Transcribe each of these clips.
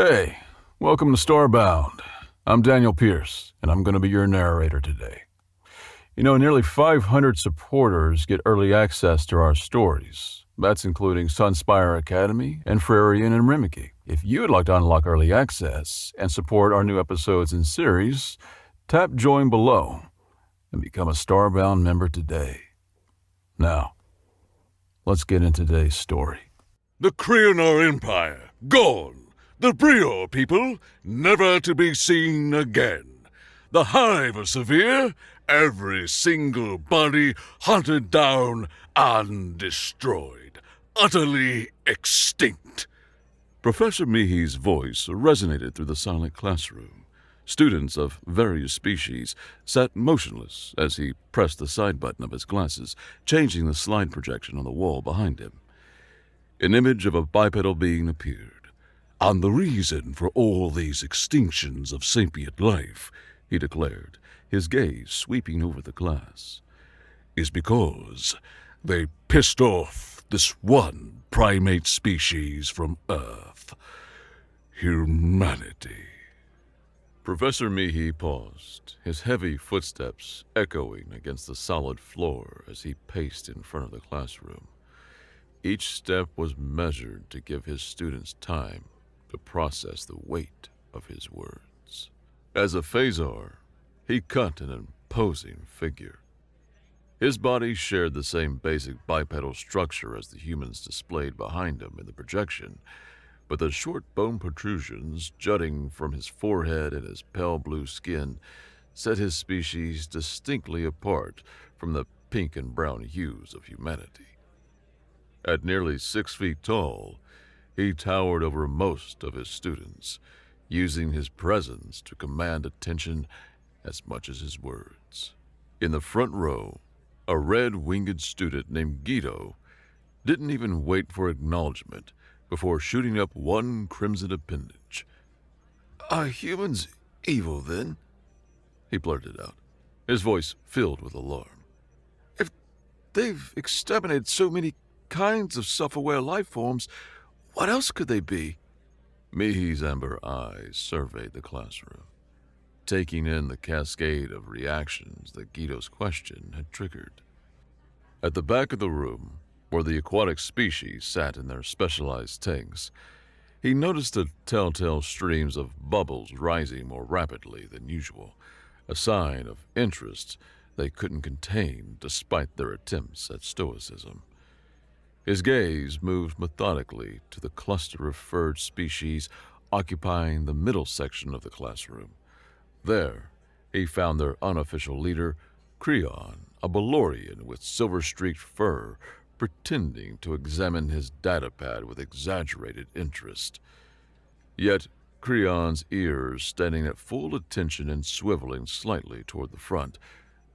Hey, welcome to Starbound. I'm Daniel Pierce, and I'm going to be your narrator today. Nearly 500 supporters get early access to our stories. That's including Sunspire Academy and Frarian and Rimiki. If you would like to unlock early access and support our new episodes and series, tap join below and become a Starbound member today. Now, let's get into today's story. The Krionar Empire, gone. The Brior people, never to be seen again. The Hive of Severe, every single body hunted down and destroyed. Utterly extinct. Professor Mihi's voice resonated through the silent classroom. Students of various species sat motionless as he pressed the side button of his glasses, changing the slide projection on the wall behind him. An image of a bipedal being appeared. And the reason for all these extinctions of sapient life, he declared, his gaze sweeping over the class, is because they pissed off this one primate species from Earth. Humanity. Professor Mihi paused, his heavy footsteps echoing against the solid floor as he paced in front of the classroom. Each step was measured to give his students time to process the weight of his words. As a phasor, he cut an imposing figure. His body shared the same basic bipedal structure as the humans displayed behind him in the projection, but the short bone protrusions jutting from his forehead and his pale blue skin set his species distinctly apart from the pink and brown hues of humanity. At nearly 6 feet tall, he towered over most of his students, using his presence to command attention as much as his words. In the front row, a red-winged student named Guido didn't even wait for acknowledgement before shooting up one crimson appendage. "Are humans evil, then?" he blurted out, his voice filled with alarm. "If they've exterminated so many kinds of self-aware life forms, what else could they be?" Mihi's amber eyes surveyed the classroom, taking in the cascade of reactions that Guido's question had triggered. At the back of the room, where the aquatic species sat in their specialized tanks, he noticed the telltale streams of bubbles rising more rapidly than usual, a sign of interest they couldn't contain despite their attempts at stoicism. His gaze moved methodically to the cluster of furred species occupying the middle section of the classroom. There, he found their unofficial leader, Creon, a Balorian with silver-streaked fur, pretending to examine his datapad with exaggerated interest. Yet, Creon's ears, standing at full attention and swiveling slightly toward the front,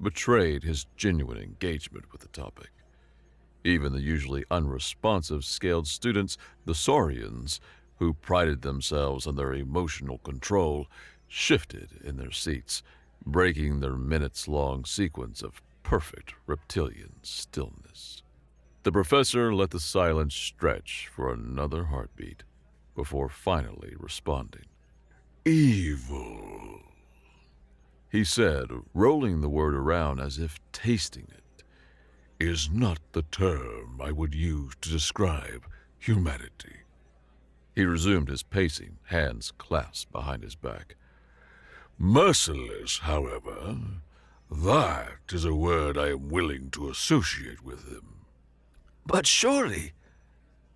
betrayed his genuine engagement with the topic. Even the usually unresponsive scaled students, the Saurians, who prided themselves on their emotional control, shifted in their seats, breaking their minutes-long sequence of perfect reptilian stillness. The professor let the silence stretch for another heartbeat before finally responding. "Evil," he said, rolling the word around as if tasting it, "is not the term I would use to describe humanity." He resumed his pacing, hands clasped behind his back. "Merciless, however, that is a word I am willing to associate with him." "But surely,"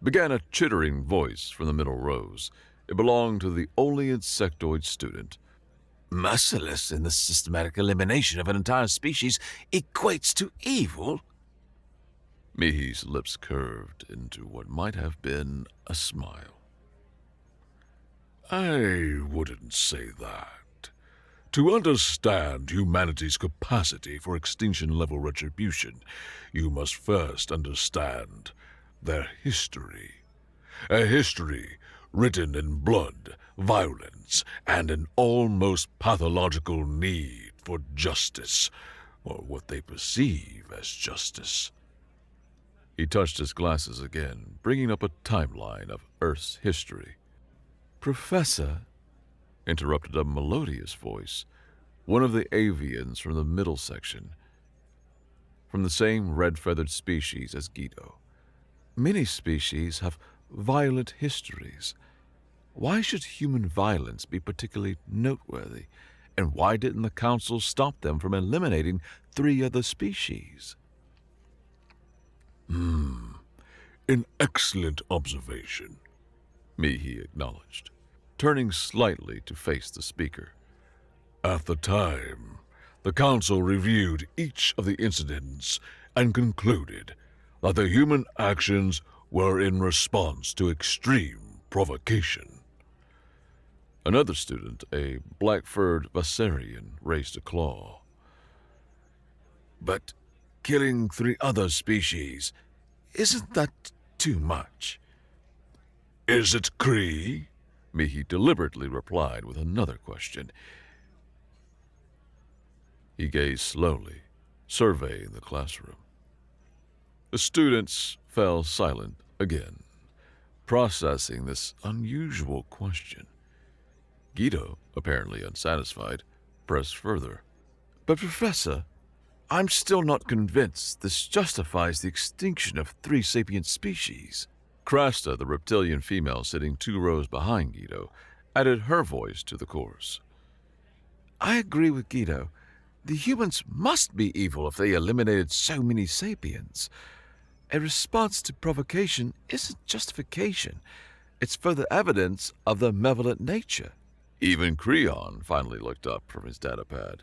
began a chittering voice from the middle rows. It belonged to the only insectoid student. "merciless in the systematic elimination of an entire species equates to evil?" Mihi's lips curved into what might have been a smile. "I wouldn't say that. To understand humanity's capacity for extinction-level retribution, you must first understand their history. A history written in blood, violence, and an almost pathological need for justice, or what they perceive as justice." He touched his glasses again, bringing up a timeline of Earth's history. Professor, interrupted a melodious voice, one of the avians from the middle section, from the same red-feathered species as Guido. Many species have violent histories. Why should human violence be particularly noteworthy, and why didn't the Council stop them from eliminating 3 other species? An excellent observation, Mihi acknowledged, turning slightly to face the speaker. At the time, the Council reviewed each of the incidents and concluded that the human actions were in response to extreme provocation. Another student, a black-furred Vassarian, raised a claw. But killing 3 other species, isn't that too much? Is it Kree? Mihi deliberately replied with another question. He gazed slowly, surveying the classroom. The students fell silent again, processing this unusual question. Guido, apparently unsatisfied, pressed further. But Professor, I'm still not convinced this justifies the extinction of 3 sapient species. Krasta, the reptilian female sitting 2 rows behind Guido, added her voice to the chorus. I agree with Guido. The humans must be evil if they eliminated so many sapiens. A response to provocation isn't justification. It's further evidence of their malevolent nature. Even Creon finally looked up from his datapad,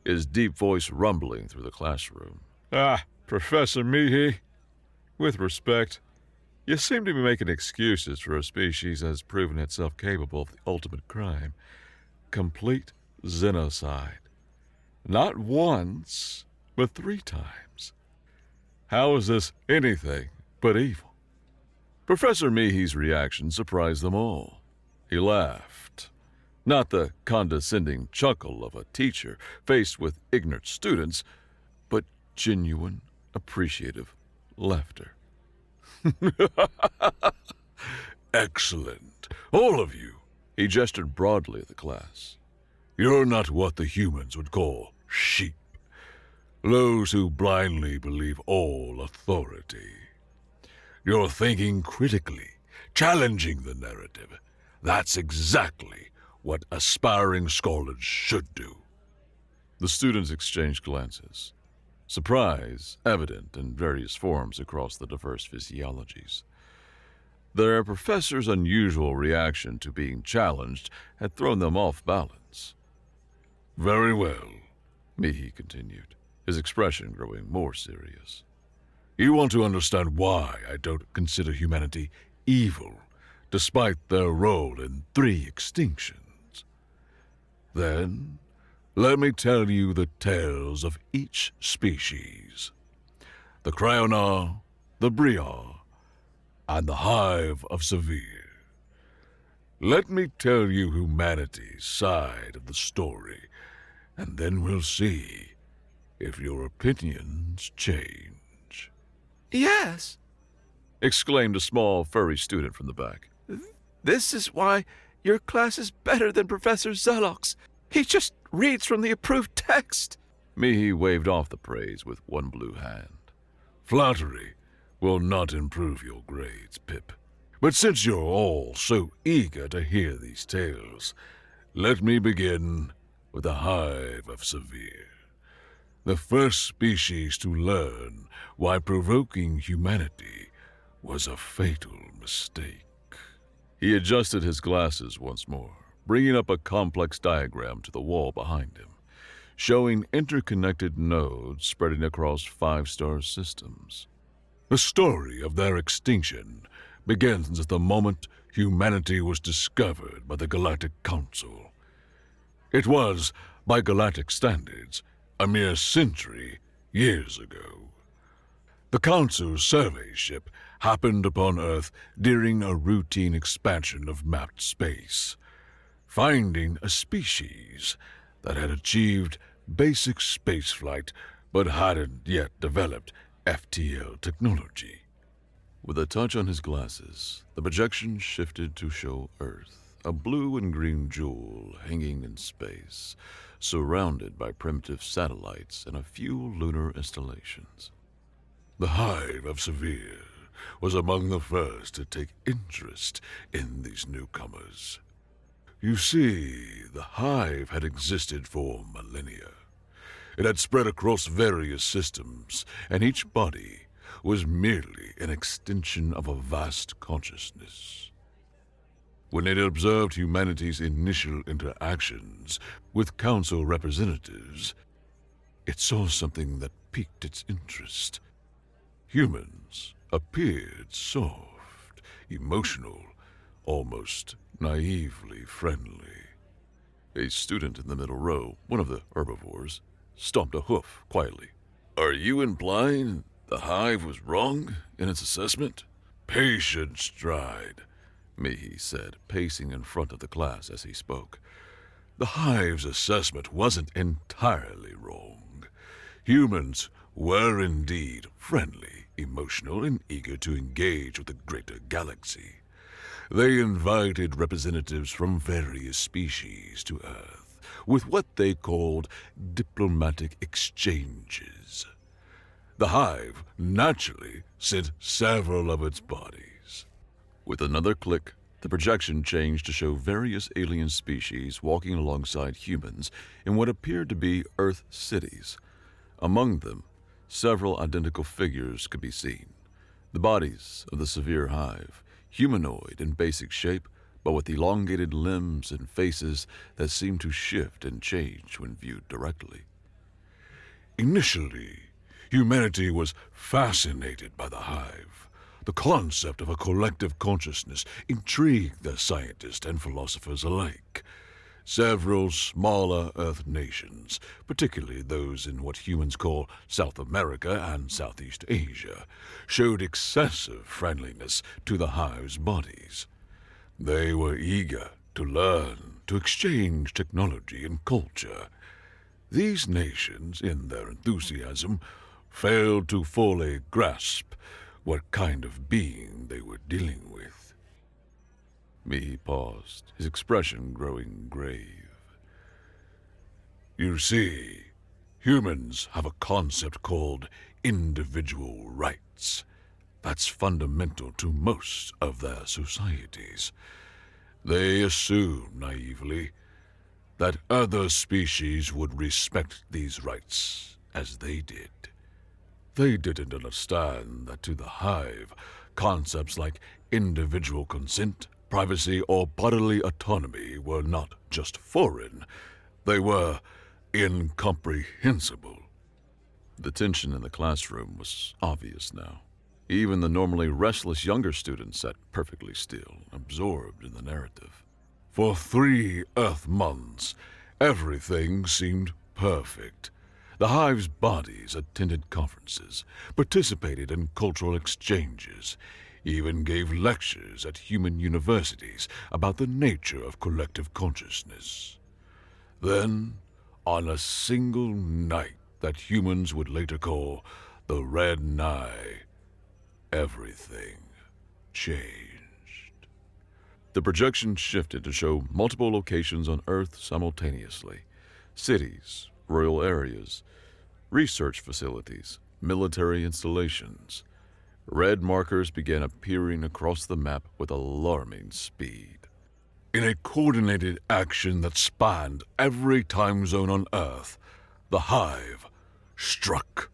his deep voice rumbling through the classroom. Professor Mihi, with respect, you seem to be making excuses for a species that has proven itself capable of the ultimate crime, complete genocide. Not once, but 3 times. How is this anything but evil? Professor Mihi's reaction surprised them all. He laughed. Not the condescending chuckle of a teacher faced with ignorant students, but genuine, appreciative laughter. Excellent. All of you. He gestured broadly at the class. You're not what the humans would call sheep. Those who blindly believe all authority. You're thinking critically, challenging the narrative. That's exactly what aspiring scholars should do. The students exchanged glances, surprise evident in various forms across the diverse physiologies. Their professor's unusual reaction to being challenged had thrown them off balance. Very well, Mihi continued, his expression growing more serious. You want to understand why I don't consider humanity evil, despite their role in 3 extinctions. Then, let me tell you the tales of each species. The Cryonar, the Briar, and the Hive of Severe. Let me tell you humanity's side of the story, and then we'll see if your opinions change. Yes, Exclaimed a small, furry student from the back. this is why your class is better than Professor Zerlock's. He just reads from the approved text. Mihi waved off the praise with one blue hand. Flattery will not improve your grades, Pip. But since you're all so eager to hear these tales, let me begin with the Hive of Severe. The first species to learn why provoking humanity was a fatal mistake. He adjusted his glasses once more, bringing up a complex diagram to the wall behind him, showing interconnected nodes spreading across 5-star systems. The story of their extinction begins at the moment humanity was discovered by the Galactic Council. It was, by galactic standards, a mere century years ago. The Council's survey ship happened upon Earth during a routine expansion of mapped space, finding a species that had achieved basic spaceflight but hadn't yet developed FTL technology. With a touch on his glasses, the projection shifted to show Earth, a blue and green jewel hanging in space, surrounded by primitive satellites and a few lunar installations. The hive of Severe was among the first to take interest in these newcomers. You see, the hive had existed for millennia. It had spread across various systems, and each body was merely an extension of a vast consciousness. When it observed humanity's initial interactions with council representatives, it saw something that piqued its interest. Humans appeared soft, emotional, almost naively friendly. A student in the middle row, one of the herbivores, stomped a hoof quietly. Are you implying the hive was wrong in its assessment? Patient stride, Mihi said, pacing in front of the class as he spoke. The hive's assessment wasn't entirely wrong. Humans were indeed friendly, emotional, and eager to engage with the greater galaxy. They invited representatives from various species to Earth with what they called diplomatic exchanges. The hive naturally sent several of its bodies. With another click, the projection changed to show various alien species walking alongside humans in what appeared to be Earth cities. Among them, several identical figures could be seen. The bodies of the Severe hive, humanoid in basic shape, but with elongated limbs and faces that seemed to shift and change when viewed directly. Initially, humanity was fascinated by the hive. The concept of a collective consciousness intrigued the scientists and philosophers alike. Several smaller Earth nations, particularly those in what humans call South America and Southeast Asia, showed excessive friendliness to the hive's bodies. They were eager to learn, to exchange technology and culture. These nations, in their enthusiasm, failed to fully grasp what kind of being they were dealing with. Mihi paused, his expression growing grave. You see, humans have a concept called individual rights. That's fundamental to most of their societies. They assume naively that other species would respect these rights as they did. They didn't understand that to the hive, concepts like individual consent, privacy, or bodily autonomy were not just foreign, they were incomprehensible. The tension in the classroom was obvious now. Even the normally restless younger students sat perfectly still, absorbed in the narrative. For 3 Earth months, everything seemed perfect. The hive's bodies attended conferences, participated in cultural exchanges, even gave lectures at human universities about the nature of collective consciousness. Then, on a single night that humans would later call the Red Night, everything changed. The projection shifted to show multiple locations on Earth simultaneously. Cities, rural areas, research facilities, military installations. Red markers began appearing across the map with alarming speed. In a coordinated action that spanned every time zone on Earth, the hive struck.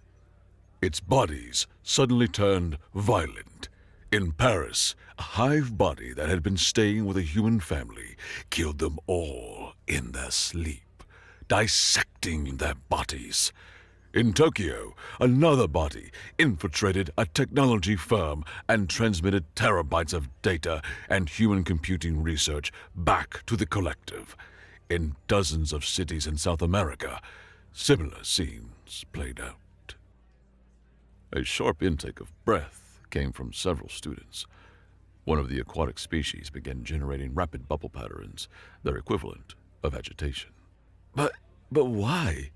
Its bodies suddenly turned violent. In Paris, a hive body that had been staying with a human family killed them all in their sleep, dissecting their bodies. In Tokyo, another body infiltrated a technology firm and transmitted terabytes of data and human computing research back to the collective. In dozens of cities in South America, similar scenes played out. A sharp intake of breath came from several students. One of the aquatic species began generating rapid bubble patterns, their equivalent of agitation. But why?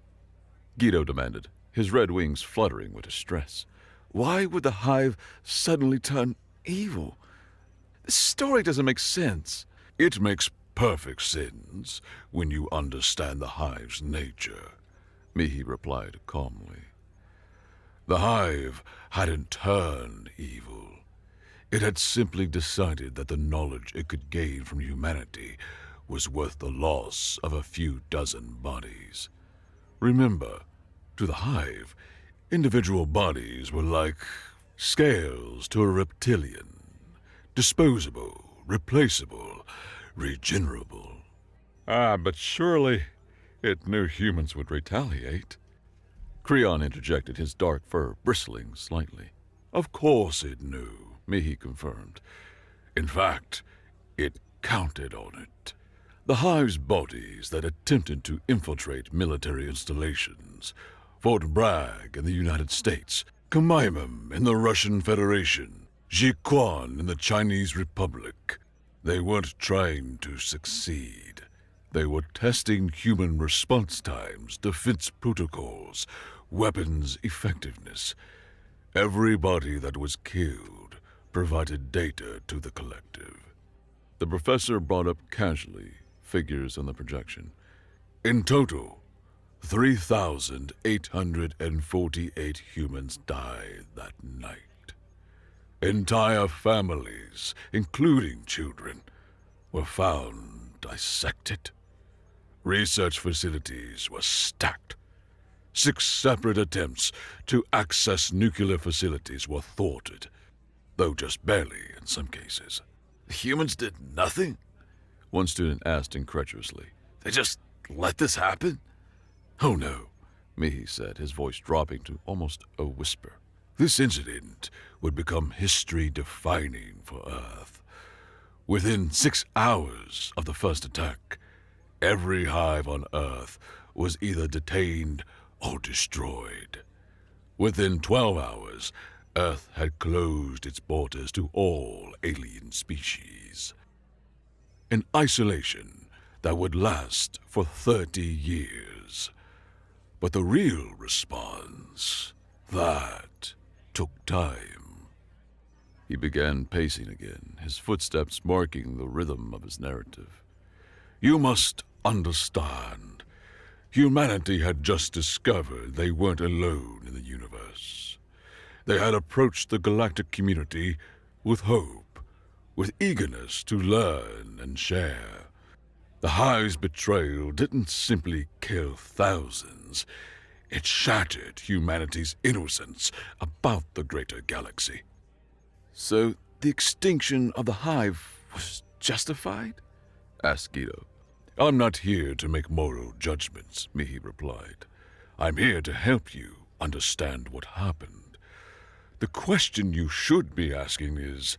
Guido demanded, his red wings fluttering with distress. Why would the hive suddenly turn evil? This story doesn't make sense. It makes perfect sense when you understand the hive's nature, Mihi replied calmly. The hive hadn't turned evil. It had simply decided that the knowledge it could gain from humanity was worth the loss of a few dozen bodies. Remember, to the hive, individual bodies were like scales to a reptilian. Disposable, replaceable, regenerable. But surely it knew humans would retaliate. Creon interjected, his dark fur bristling slightly. Of course it knew, Mihi confirmed. In fact, it counted on it. The hive's bodies that attempted to infiltrate military installations, Fort Bragg in the United States, Kamaimum in the Russian Federation, Jiquan in the Chinese Republic, they weren't trying to succeed. They were testing human response times, defense protocols, weapons effectiveness. Everybody that was killed provided data to the collective. The professor brought up casually figures on the projection. In total, 3,848 humans died that night. Entire families, including children, were found dissected. Research facilities were stacked. 6 separate attempts to access nuclear facilities were thwarted, though just barely in some cases. The humans did nothing? One student asked incredulously. They just let this happen? Oh no, Mihi said, his voice dropping to almost a whisper. This incident would become history-defining for Earth. Within 6 hours of the first attack, every hive on Earth was either detained or destroyed. Within 12 hours, Earth had closed its borders to all alien species. An isolation that would last for 30 years. But the real response, that took time. He began pacing again, his footsteps marking the rhythm of his narrative. You must understand, humanity had just discovered they weren't alone in the universe. They had approached the galactic community with hope, with eagerness to learn and share. The hive's betrayal didn't simply kill thousands, it shattered humanity's innocence about the greater galaxy. So the extinction of the hive was justified? Asked Guido. I'm not here to make moral judgments, Mihi replied. I'm here to help you understand what happened. The question you should be asking is,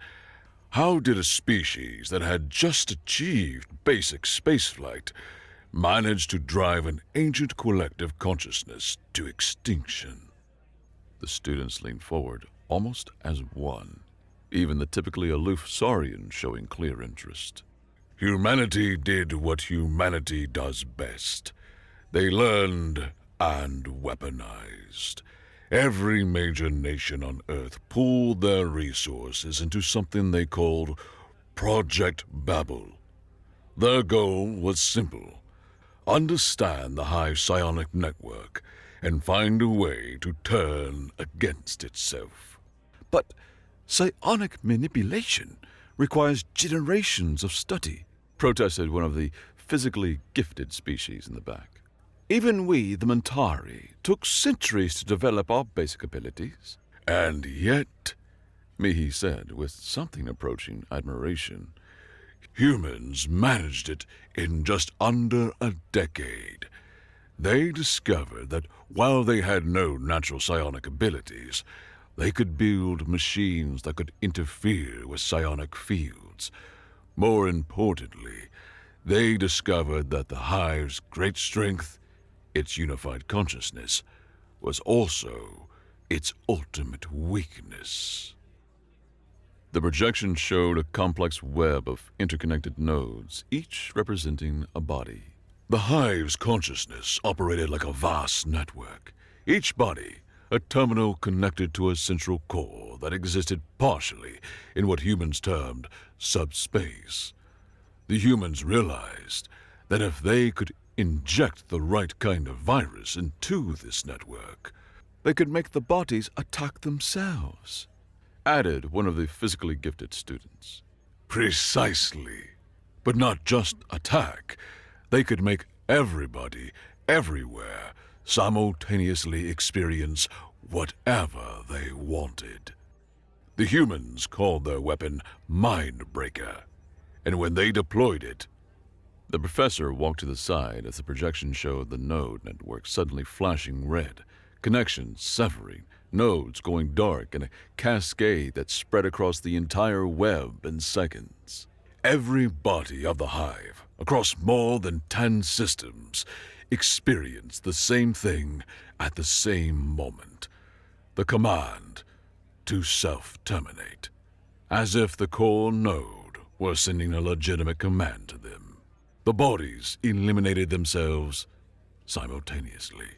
how did a species that had just achieved basic spaceflight manage to drive an ancient collective consciousness to extinction? The students leaned forward, almost as one, even the typically aloof Saurian showing clear interest. Humanity did what humanity does best. They learned and weaponized. Every major nation on Earth pooled their resources into something they called Project Babel. Their goal was simple: understand the hive psionic network and find a way to turn against itself. But psionic manipulation requires generations of study, Protested one of the physically gifted species in the back. Even we, the Mentari, took centuries to develop our basic abilities. And yet, Mihi said, with something approaching admiration, humans managed it in just under a decade. They discovered that while they had no natural psionic abilities, they could build machines that could interfere with psionic fields. More importantly, they discovered that the hive's great strength, its unified consciousness, was also its ultimate weakness. The projection showed a complex web of interconnected nodes, each representing a body. The hive's consciousness operated like a vast network. Each body, a terminal connected to a central core that existed partially in what humans termed subspace. The humans realized that if they could inject the right kind of virus into this network, They could make the bodies attack themselves. added one of the physically gifted students. precisely, but not just attack, they could make everybody, everywhere, simultaneously experience whatever they wanted. The humans called their weapon Mindbreaker, and when they deployed it, The professor walked to the side as the projection showed the node network suddenly flashing red, connections severing, nodes going dark in a cascade that spread across the entire web in seconds. every body of the hive, across more than 10 systems, experienced the same thing at the same moment. The command to self-terminate, as if the core node were sending a legitimate command to them. The bodies eliminated themselves simultaneously.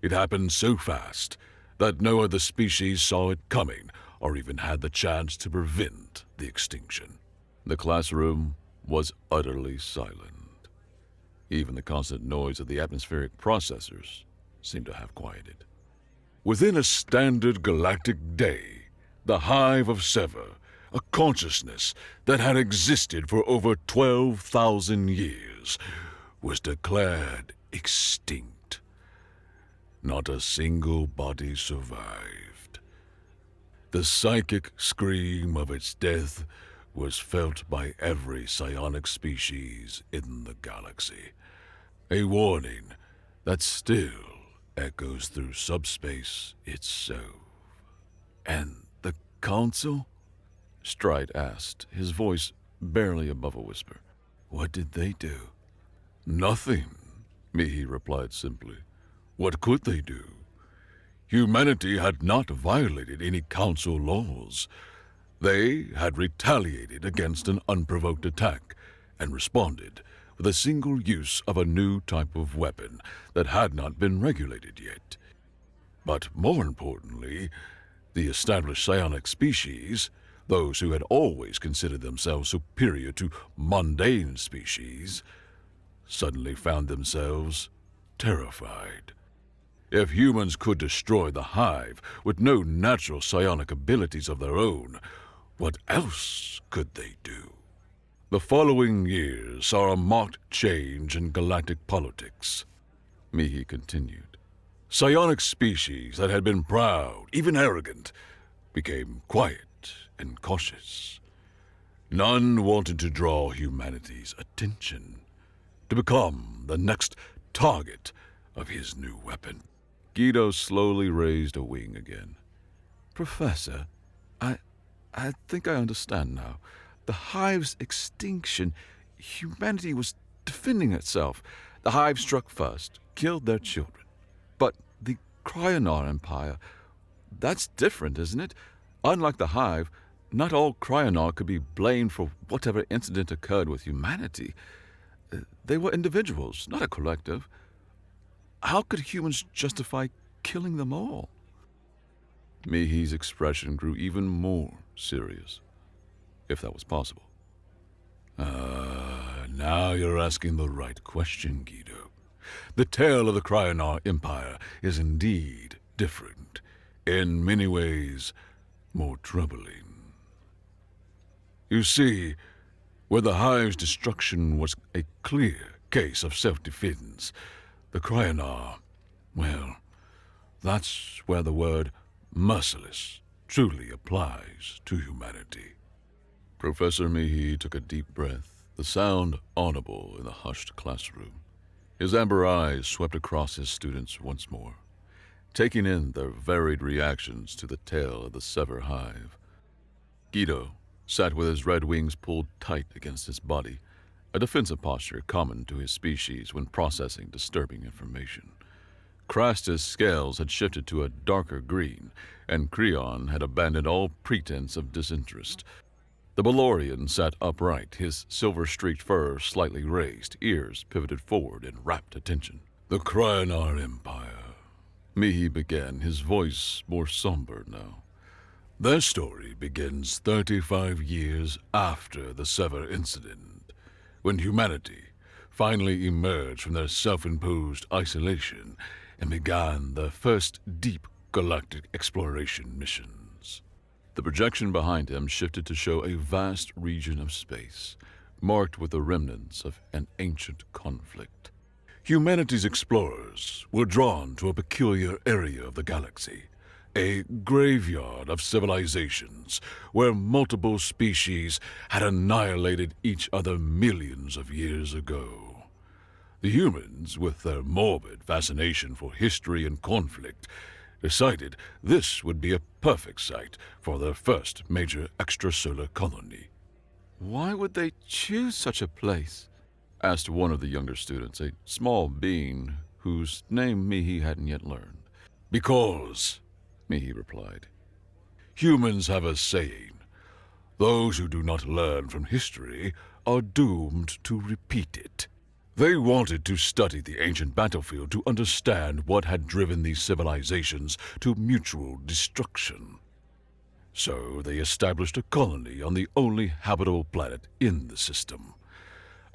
It happened so fast that no other species saw it coming or even had the chance to prevent the extinction. The classroom was utterly silent. Even the constant noise of the atmospheric processors seemed to have quieted. Within a standard galactic day, the Hive of Sever, a consciousness that had existed for over 12,000 years, was declared extinct. Not a single body survived. The psychic scream of its death was felt by every psionic species in the galaxy, a warning that still echoes through subspace itself. And the Council? Stride asked, his voice barely above a whisper. What did they do? Nothing, Mihi replied simply. What could they do? Humanity had not violated any Council laws. They had retaliated against an unprovoked attack and responded with a single use of a new type of weapon that had not been regulated yet. But more importantly, the established psionic species, those who had always considered themselves superior to mundane species, suddenly found themselves terrified. If humans could destroy the hive with no natural psionic abilities of their own, what else could they do? The following years saw a marked change in galactic politics. Mihi continued. Psionic species that had been proud, even arrogant, became quiet and cautious. None wanted to draw humanity's attention, to become the next target of his new weapon. Guido slowly raised a wing again. Professor, I think I understand now. The hive's extinction, humanity was defending itself. The hive struck first, killed their children. But the Cryonar Empire, that's different, isn't it? Unlike the hive, not all Cryonar could be blamed for whatever incident occurred with humanity. They were individuals, not a collective. How could humans justify killing them all? Mihi's expression grew even more serious, if that was possible. Now you're asking the right question, Guido. The tale of the Cryonar Empire is indeed different, in many ways more troubling. You see, where the hive's destruction was a clear case of self-defense, the Cryonar, well, that's where the word merciless truly applies to humanity. Professor Mihi took a deep breath, the sound audible in the hushed classroom. His amber eyes swept across his students once more, taking in their varied reactions to the tale of the Sever hive. Guido sat with his red wings pulled tight against his body, a defensive posture common to his species when processing disturbing information. Krasta's scales had shifted to a darker green, and Creon had abandoned all pretense of disinterest. The Balorian sat upright, his silver-streaked fur slightly raised, ears pivoted forward in rapt attention. The Cryonar Empire, Mihi began, his voice more somber now. Their story begins 35 years after the Sever incident, when humanity finally emerged from their self-imposed isolation and began their first deep galactic exploration missions. The projection behind him shifted to show a vast region of space, marked with the remnants of an ancient conflict. Humanity's explorers were drawn to a peculiar area of the galaxy, a graveyard of civilizations where multiple species had annihilated each other millions of years ago. The humans, with their morbid fascination for history and conflict, decided this would be a perfect site for their first major extrasolar colony. Why would they choose such a place? Asked one of the younger students, a small being whose name Mihi hadn't yet learned. Because, Mihi replied, humans have a saying, those who do not learn from history are doomed to repeat it. They wanted to study the ancient battlefield to understand what had driven these civilizations to mutual destruction. So they established a colony on the only habitable planet in the system.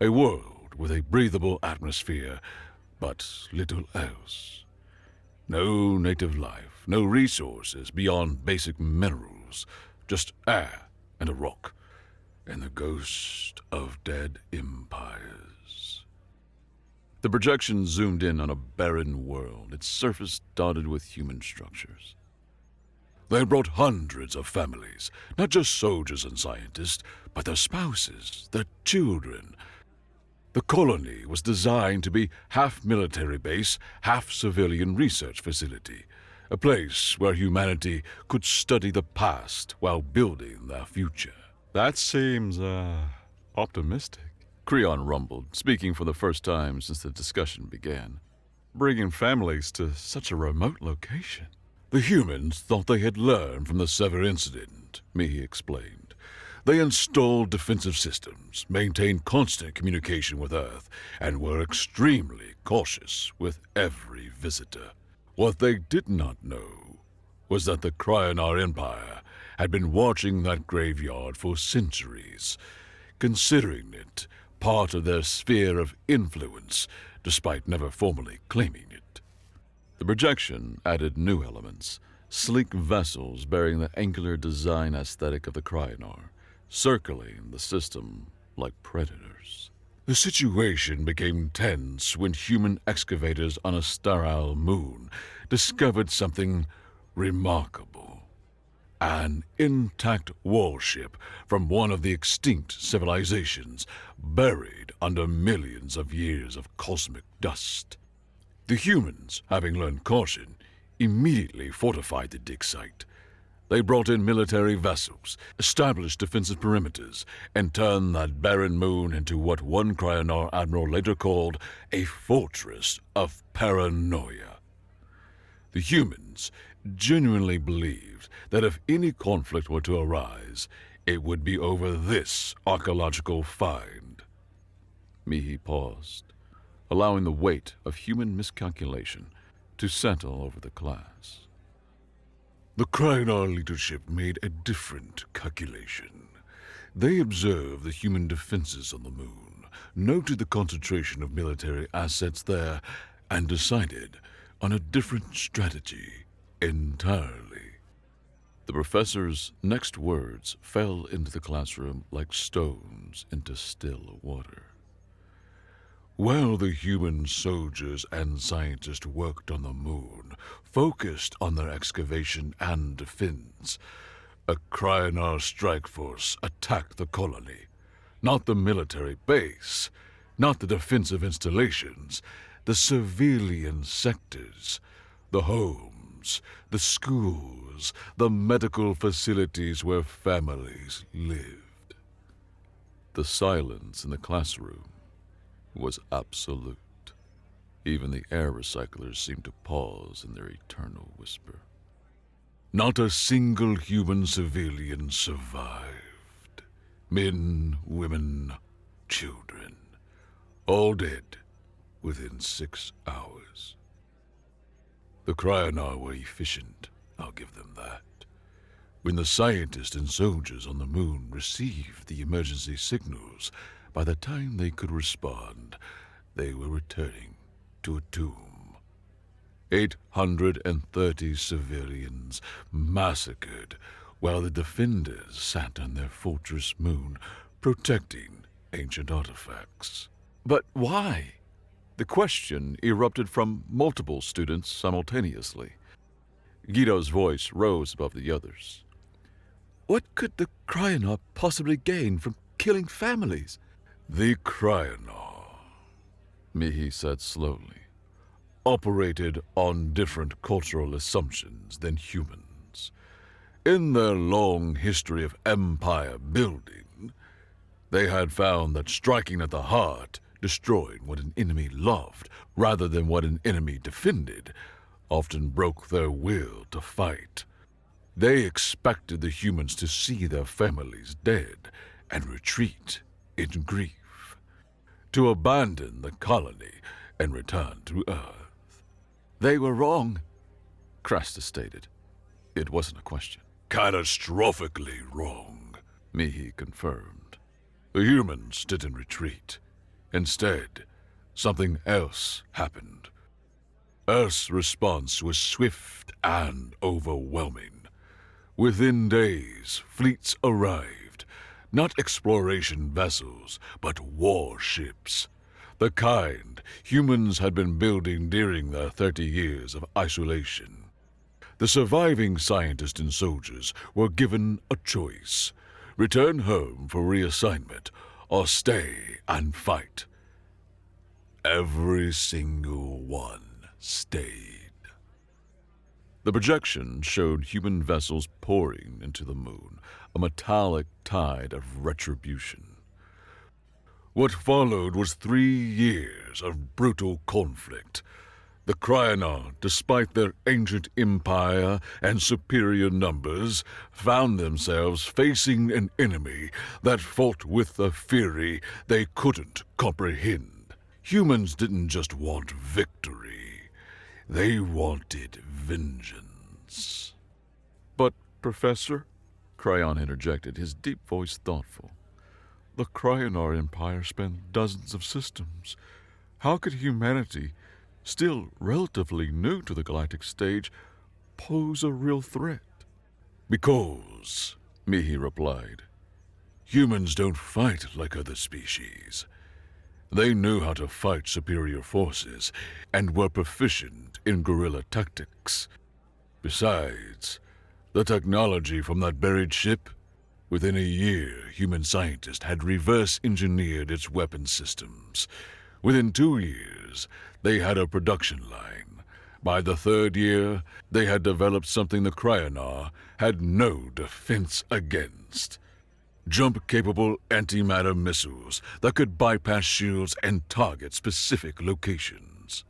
A world with a breathable atmosphere, but little else. No native life, no resources beyond basic minerals, just air and a rock, and the ghost of dead empires. The projection zoomed in on a barren world, its surface dotted with human structures. They brought hundreds of families, not just soldiers and scientists, but their spouses, their children. The colony was designed to be half military base, half civilian research facility, a place where humanity could study the past while building their future. That seems, optimistic. Creon rumbled, speaking for the first time since the discussion began. Bringing families to such a remote location. The humans thought they had learned from the Sever incident, Mihi explained. They installed defensive systems, maintained constant communication with Earth, and were extremely cautious with every visitor. What they did not know was that the Cryonar Empire had been watching that graveyard for centuries, considering it part of their sphere of influence, despite never formally claiming it. The projection added new elements, sleek vessels bearing the angular design aesthetic of the Cryonar, circling the system like predators. The situation became tense when human excavators on a sterile moon discovered something remarkable. An intact warship from one of the extinct civilizations, buried under millions of years of cosmic dust. The humans, having learned caution, immediately fortified the dig site. They brought in military vessels, established defensive perimeters, and turned that barren moon into what one Cryonar admiral later called a fortress of paranoia. The humans genuinely believed that if any conflict were to arise, it would be over this archaeological find. Mihi paused, allowing the weight of human miscalculation to settle over the class. The Cryonar leadership made a different calculation. They observed the human defenses on the moon, noted the concentration of military assets there, and decided on a different strategy entirely. The professor's next words fell into the classroom like stones into still water. While the human soldiers and scientists worked on the moon, focused on their excavation and defense, a Cryonar strike force attacked the colony. Not the military base, not the defensive installations, the civilian sectors, the homes, the schools, the medical facilities where families lived. The silence in the classroom was absolute. Even the air recyclers seemed to pause in their eternal whisper. Not a single human civilian survived. Men, women, children, all dead within 6 hours. The Cryonar were efficient, I'll give them that. When the scientists and soldiers on the moon received the emergency signals, By the time they could respond, they were returning to a tomb. 830 civilians massacred while the defenders sat on their fortress moon protecting ancient artifacts. But why? The question erupted from multiple students simultaneously. Guido's voice rose above the others. What could the Cryonaut possibly gain from killing families? The Cryonaut, Mihi said slowly, operated on different cultural assumptions than humans. In their long history of empire building, they had found that striking at the heart, destroying what an enemy loved rather than what an enemy defended, often broke their will to fight. They expected the humans to see their families dead and retreat in grief, to abandon the colony and return to Earth. They were wrong, Cresta stated. It wasn't a question. Catastrophically wrong, Mihi confirmed. The humans didn't retreat. Instead, something else happened. Earth's response was swift and overwhelming. Within days, fleets arrived, not exploration vessels, but warships. The kind humans had been building during their 30 years of isolation. The surviving scientists and soldiers were given a choice: return home for reassignment or stay and fight. Every single one stayed. The projection showed human vessels pouring into the moon, a metallic tide of retribution. What followed was 3 years of brutal conflict. The Cryonaut, despite their ancient empire and superior numbers, found themselves facing an enemy that fought with a fury they couldn't comprehend. Humans didn't just want victory. They wanted vengeance. But, Professor, Cryon interjected, his deep voice thoughtful. The Cryonar Empire spanned dozens of systems. How could humanity, still relatively new to the galactic stage, pose a real threat? Because, Mihi replied, humans don't fight like other species. They knew how to fight superior forces and were proficient in guerrilla tactics. Besides, the technology from that buried ship, within a year, human scientists had reverse-engineered its weapon systems. Within 2 years, they had a production line. By the 3rd year, they had developed something the Cryonar had no defense against. Jump-capable antimatter missiles that could bypass shields and target specific locations.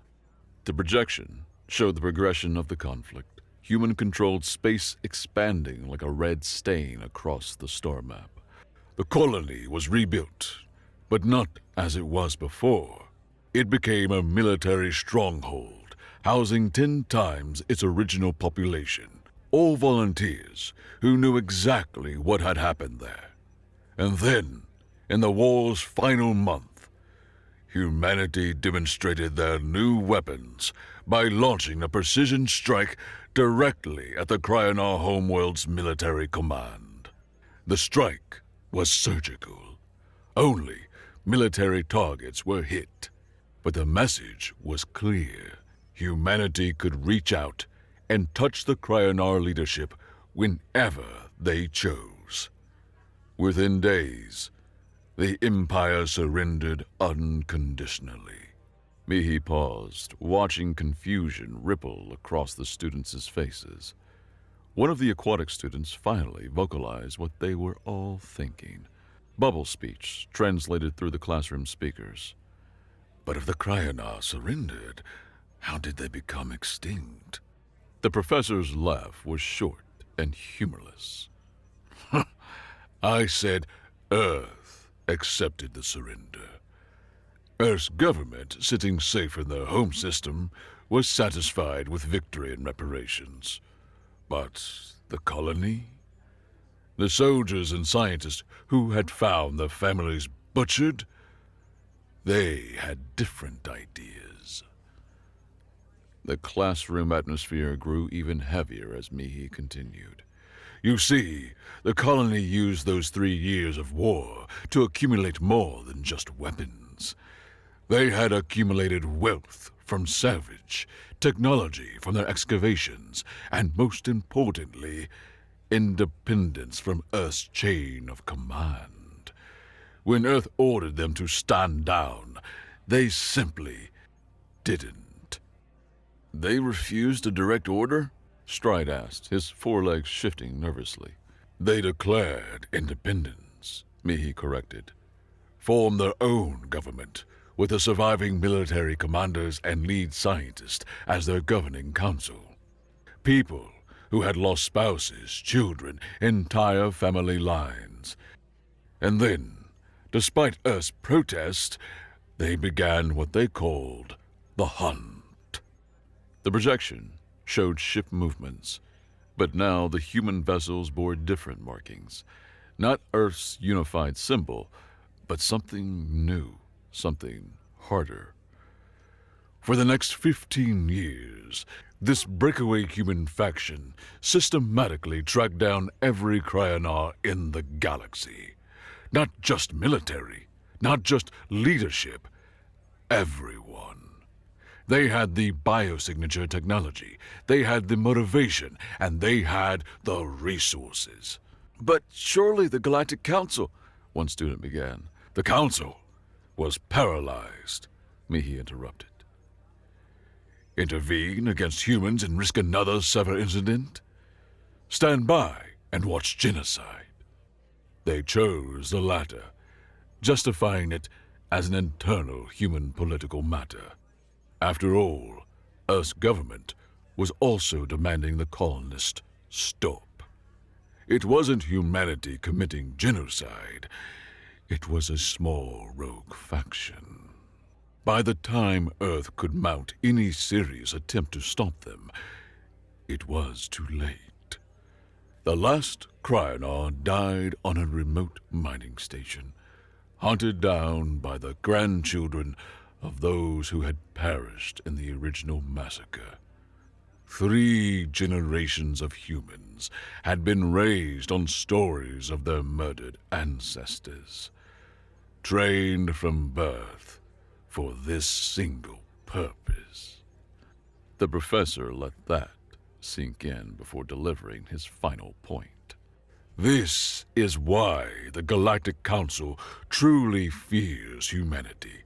The projection showed the progression of the conflict. Human-controlled space expanding like a red stain across the star map. The colony was rebuilt, but not as it was before. It became a military stronghold, housing 10 times its original population, all volunteers who knew exactly what had happened there. And then, in the war's final month, humanity demonstrated their new weapons by launching a precision strike directly at the Cryonar homeworld's military command. The strike was surgical. Only military targets were hit. But the message was clear. Humanity could reach out and touch the Cryonar leadership whenever they chose. Within days, the Empire surrendered unconditionally. Mihi paused, watching confusion ripple across the students' faces. One of the aquatic students finally vocalized what they were all thinking. Bubble speech translated through the classroom speakers. But if the Cryonar surrendered, how did they become extinct? The professor's laugh was short and humorless. I said Earth accepted the surrender. Earth's government, sitting safe in their home system, was satisfied with victory and reparations. But the colony? The soldiers and scientists who had found their families butchered They had different ideas. The classroom atmosphere grew even heavier as Mihi continued. You see, the colony used those 3 years of war to accumulate more than just weapons. They had accumulated wealth from salvage, technology from their excavations, and most importantly, independence from Earth's chain of command. When Earth ordered them to stand down, they simply didn't. They refused a direct order? Stride asked, his forelegs shifting nervously. They declared independence, Mihi corrected. Formed their own government, with the surviving military commanders and lead scientists as their governing council. People who had lost spouses, children, entire family lines. And then, despite Earth's protest, they began what they called the hunt. The projection showed ship movements, but now the human vessels bore different markings. Not Earth's unified symbol, but something new, something harder. For the next 15 years, this breakaway human faction systematically tracked down every cryonar in the galaxy. Not just military, not just leadership, everyone. They had the biosignature technology, they had the motivation, and they had the resources. But surely the Galactic Council, one student began. The Council was paralyzed, Mihi interrupted. Intervene against humans and risk another Sever incident? Stand by and watch genocide. They chose the latter, justifying it as an internal human political matter. After all, Earth's government was also demanding the colonists stop. It wasn't humanity committing genocide. It was a small rogue faction. By the time Earth could mount any serious attempt to stop them, it was too late. The last cryonar died on a remote mining station, hunted down by the grandchildren of those who had perished in the original massacre. 3 generations of humans had been raised on stories of their murdered ancestors, trained from birth for this single purpose. The professor let that sink in before delivering his final point. This is why the Galactic Council truly fears humanity.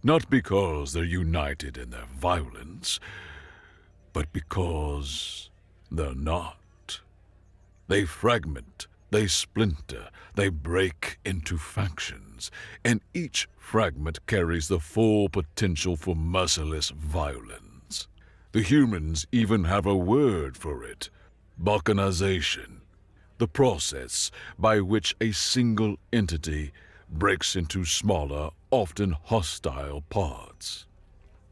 Not because they're united in their violence, but because they're not. They fragment, they splinter, they break into factions, and each fragment carries the full potential for merciless violence. The humans even have a word for it: balkanization, the process by which a single entity breaks into smaller, often hostile parts.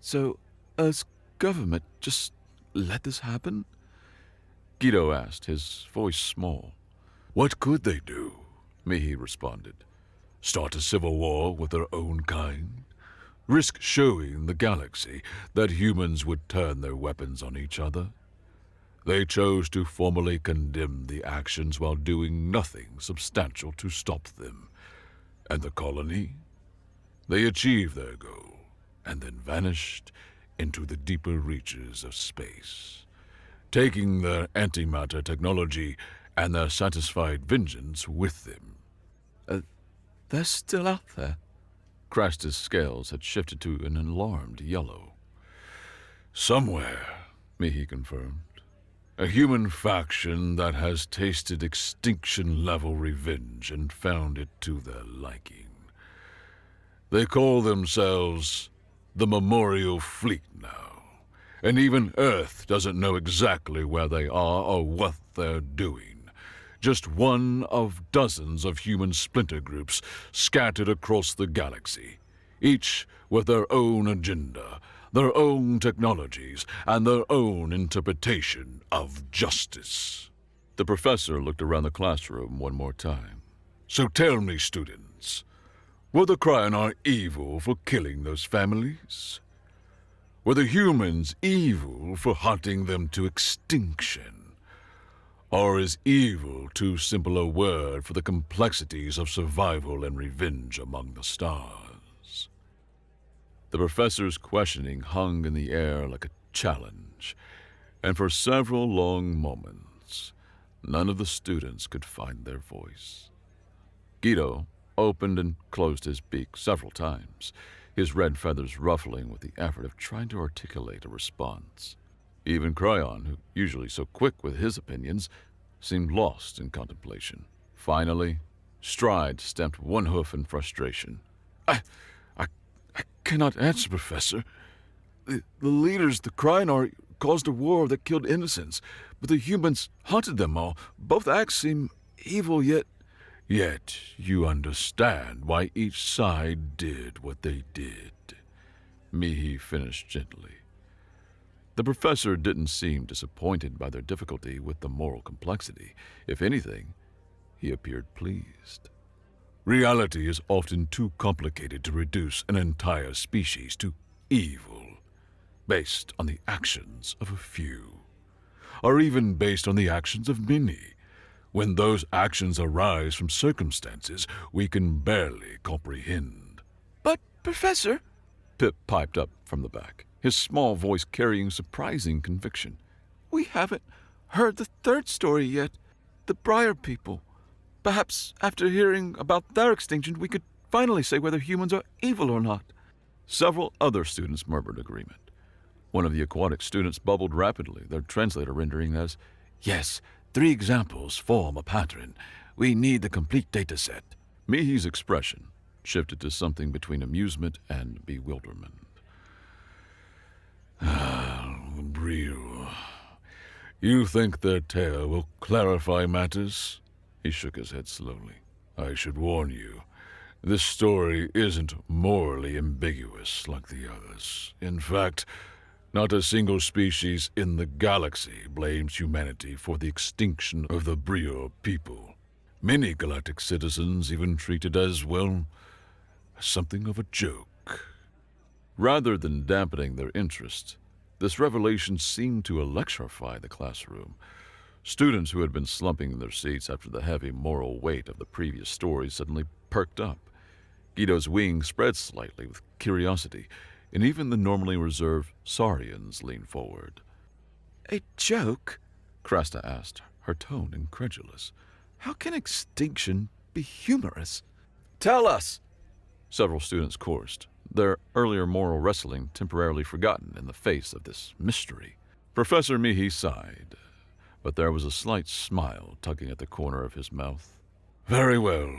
So, Earth's government just let this happen? Guido asked, his voice small. What could they do? Mihi responded. Start a civil war with their own kind? Risk showing the galaxy that humans would turn their weapons on each other? They chose to formally condemn the actions while doing nothing substantial to stop them. And the colony? They achieved their goal, and then vanished into the deeper reaches of space, taking their antimatter technology and their satisfied vengeance with them. They're still out there. Craster's scales had shifted to an alarmed yellow. Somewhere, Mihi confirmed. A human faction that has tasted extinction-level revenge and found it to their liking. They call themselves the Memorial Fleet now, and even Earth doesn't know exactly where they are or what they're doing. Just one of dozens of human splinter groups scattered across the galaxy, each with their own agenda, their own technologies, and their own interpretation of justice. The professor looked around the classroom one more time. So tell me, students, Were the Cryonar evil for killing those families? Were the humans evil for hunting them to extinction? Or is evil too simple a word for the complexities of survival and revenge among the stars? The professor's questioning hung in the air like a challenge, and for several long moments, none of the students could find their voice. Guido opened and closed his beak several times, his red feathers ruffling with the effort of trying to articulate a response. Even Cryon, who usually so quick with his opinions, seemed lost in contemplation. Finally, Stride stamped one hoof in frustration. I cannot answer, Professor. The leaders, the Cryonar, caused a war that killed innocents, but the humans hunted them all. Both acts seem evil, yet you understand why each side did what they did. Mihi finished gently. The professor didn't seem disappointed by their difficulty with the moral complexity. If anything, he appeared pleased. Reality is often too complicated to reduce an entire species to evil, based on the actions of a few, or even based on the actions of many, when those actions arise from circumstances we can barely comprehend. But, Professor, Pip piped up from the back, his small voice carrying surprising conviction. we haven't heard the third story yet. The Briar people. Perhaps after hearing about their extinction, we could finally say whether humans are evil or not. Several other students murmured agreement. One of the aquatic students bubbled rapidly, their translator rendering as, Yes, 3 examples form a pattern. We need the complete data set. Mihi's expression shifted to something between amusement and bewilderment. Brio, you think their tale will clarify matters? He shook his head slowly. I should warn you, this story isn't morally ambiguous like the others. In fact, not a single species in the galaxy blames humanity for the extinction of the Brio people. Many galactic citizens even treat it as, well, something of a joke. Rather than dampening their interest, this revelation seemed to electrify the classroom. Students who had been slumping in their seats after the heavy moral weight of the previous stories suddenly perked up. Guido's wings spread slightly with curiosity, and even the normally reserved Saurians leaned forward. A joke? Krasta asked, her tone incredulous. How can extinction be humorous? Tell us! Several students chorused, their earlier moral wrestling temporarily forgotten in the face of this mystery. Professor Mihi sighed, but there was a slight smile tugging at the corner of his mouth. Very well.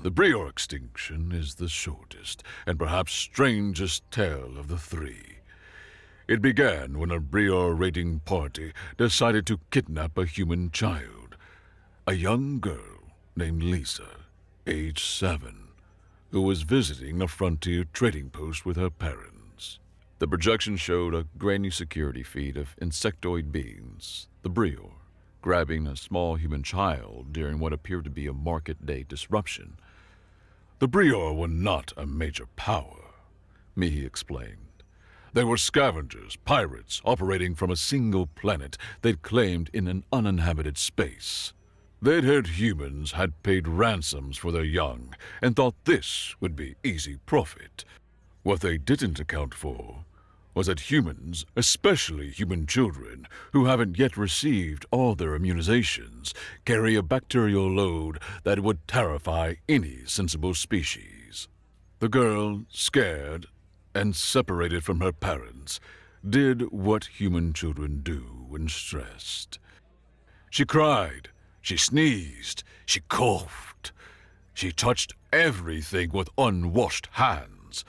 The Brio extinction is the shortest and perhaps strangest tale of the 3. It began when a Brio raiding party decided to kidnap a human child, a young girl named Lisa, age 7, who was visiting a frontier trading post with her parents. The projection showed a grainy security feed of insectoid beings, the Brio, grabbing a small human child during what appeared to be a market day disruption. The Brio were not a major power, Mihi explained. They were scavengers, pirates, operating from a single planet they'd claimed in an uninhabited space. They'd heard humans had paid ransoms for their young and thought this would be easy profit. What they didn't account for was that humans, especially human children, who haven't yet received all their immunizations, carry a bacterial load that would terrify any sensible species. The girl, scared and separated from her parents, did what human children do when stressed. She cried, she sneezed, she coughed. She touched everything with unwashed hands.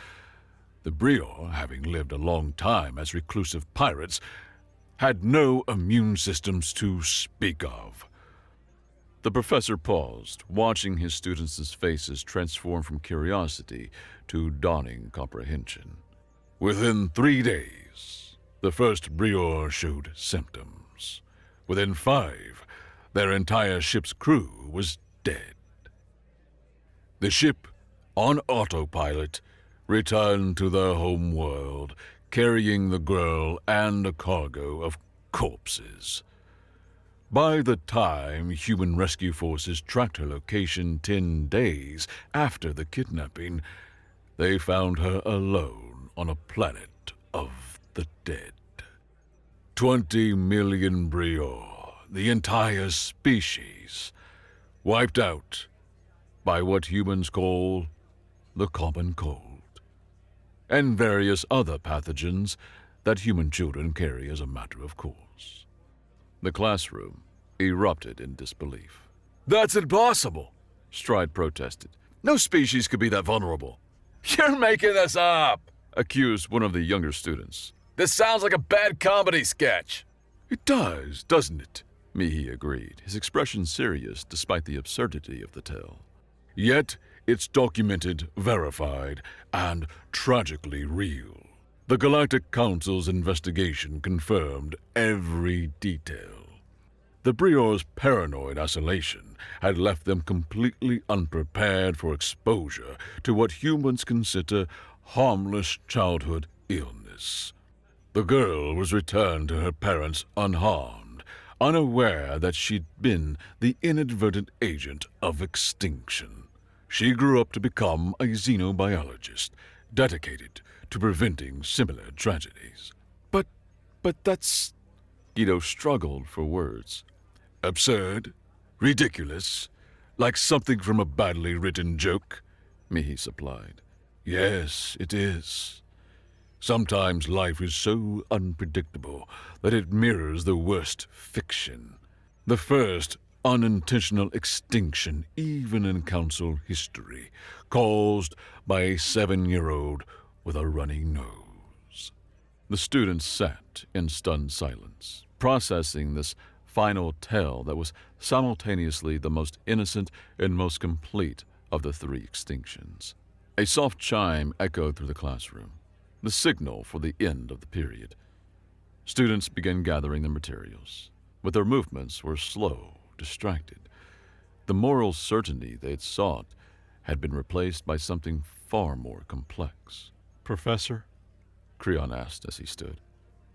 The Brio, having lived a long time as reclusive pirates, had no immune systems to speak of. The professor paused, watching his students' faces transform from curiosity to dawning comprehension. Within 3 days, the first Brio showed symptoms. Within 5, their entire ship's crew was dead. The ship on autopilot, returned to their home world, carrying the girl and a cargo of corpses. By the time human rescue forces tracked her location 10 days after the kidnapping, they found her alone on a planet of the dead. 20 million Brior, the entire species, wiped out by what humans call the common cold, and various other pathogens that human children carry as a matter of course. The classroom erupted in disbelief. That's impossible, Stride protested. no species could be that vulnerable. You're making this up, Accused one of the younger students. this sounds like a bad comedy sketch. It does, doesn't it? Mihi agreed, his expression serious despite the absurdity of the tale. Yet it's documented, verified, and tragically real. The Galactic Council's investigation confirmed every detail. The Brior's paranoid isolation had left them completely unprepared for exposure to what humans consider harmless childhood illness. The girl was returned to her parents unharmed, unaware that she'd been the inadvertent agent of extinction. She grew up to become a xenobiologist, dedicated to preventing similar tragedies. But that's Guido struggled for words. absurd, ridiculous, like something from a badly written joke. Mihi supplied. Yes, it is. Sometimes life is so unpredictable that it mirrors the worst fiction. The first unintentional extinction, even in council history, caused by a 7-year-old with a runny nose. The students sat in stunned silence, processing this final tale that was simultaneously the most innocent and most complete of the 3 extinctions. A soft chime echoed through the classroom, the signal for the end of the period. Students began gathering their materials, but their movements were slow, distracted. The moral certainty they had sought had been replaced by something far more complex. Professor, Creon asked as he stood.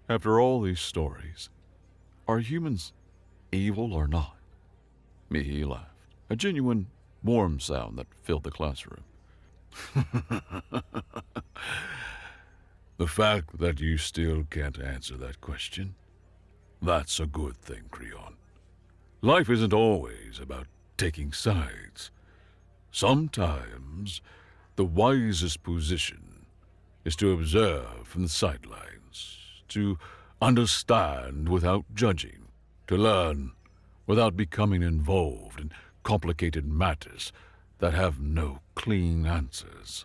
After all these stories, are humans evil or not? Mihi laughed, a genuine, warm sound that filled the classroom. The fact that you still can't answer that question, that's a good thing, Creon. Life isn't always about taking sides. Sometimes the wisest position is to observe from the sidelines, to understand without judging, to learn without becoming involved in complicated matters that have no clean answers.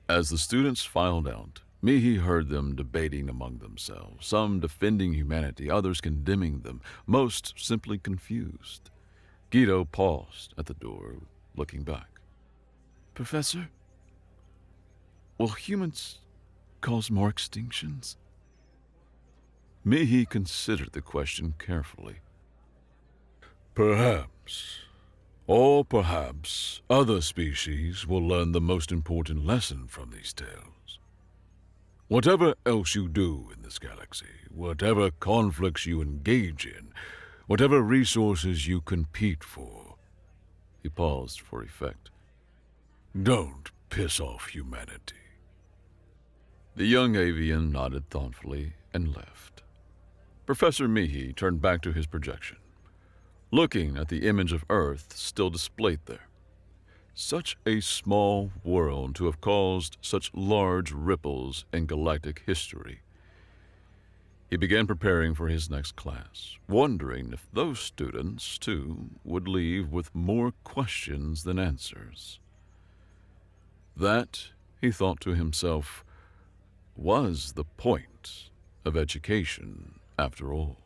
As the students filed out, Mihi heard them debating among themselves, some defending humanity, others condemning them, most simply confused. Guido paused at the door, looking back. Professor, will humans cause more extinctions? Mihi considered the question carefully. Perhaps. Or perhaps other species will learn the most important lesson from these tales. Whatever else you do in this galaxy, whatever conflicts you engage in, whatever resources you compete for, He paused for effect. don't piss off humanity. The young avian nodded thoughtfully and left. Professor Mihi turned back to his projection, looking at the image of Earth still displayed there. Such a small world to have caused such large ripples in galactic history. He began preparing for his next class, wondering if those students, too, would leave with more questions than answers. That, he thought to himself, was the point of education, after all.